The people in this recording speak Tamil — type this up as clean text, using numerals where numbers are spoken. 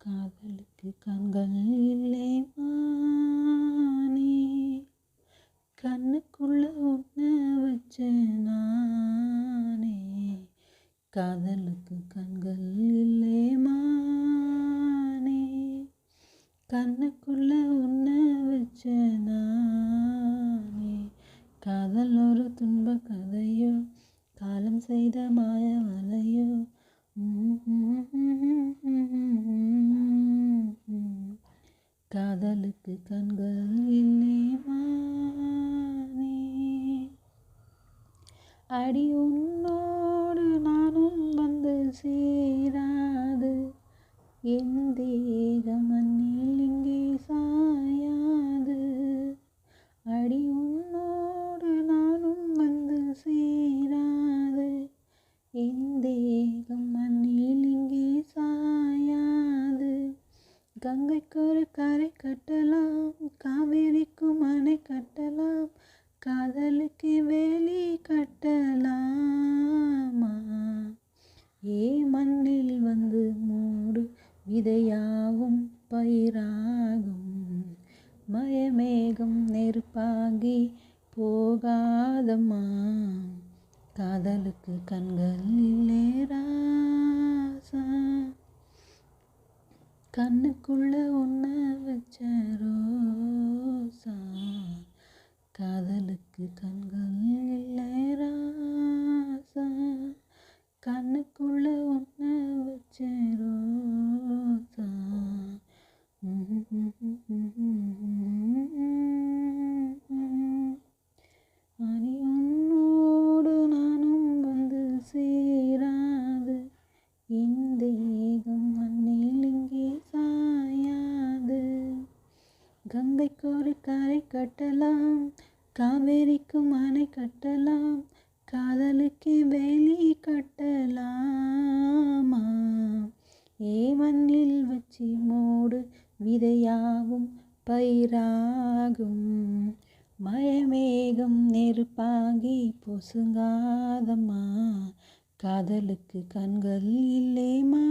காதலுக்கு கண்கள் இல்லை மானே, கண்ணுக்குள்ள உன்னை வச்ச நானே. காதலுக்கு கண்கள் இல்லை மானே, கண்ணுக்குள்ள உன்னை வச்ச நானே. காதல் ஒரு துன்ப கதையோ, காலம் செய்த மாய வலையோ. காதலுக்கு கண்கள் இல்லை மானே. அடி உன்னோடு நானும் வந்து சேராது, என் தேகம் மண்ணில் இங்கே சாயாது. அடி உன்னோடு நானும் வந்து சேராது, என் தேகம் மண்ணில் இங்கே சாயாது. கங்கைக்கு ஒரு கரை கட்டலாம், காவேரிக்கும் அணை கட்டலாம், காதலுக்கு வேலி கட்டலாமா? ஏ மண்ணில் வந்து மூடு, விதையாவும் பயிராகும். மயமேகம் நெருப்பாகி போகாதம்மா. காதலுக்கு கண்கள் இல்லை ராசா, கண்ணுக்குள்ள உன்னை வச்ச ரோசா. காதலுக்கு கண்கள் இல்லை ராசா, கண்ணுக்குள்ள உன்னை வச்ச ரோசா. அடி உன்னோடு நானும் வந்து சேராது, என் தேகம் மண்ணில் இங்கே சாயாது. கங்கைக்கு ஒரு கரை கட்டலாம், காவேரிக்கும் அணை கட்டலாம், காதலுக்கு வேலி கட்டலாமா? ஏ மண்ணில் வச்சு மூடு, விதையாவும் பயிராகும். மயமேகம் நெருப்பாகி பொசுங்காதம்மா. காதலுக்கு கண்கள் இல்லைமா.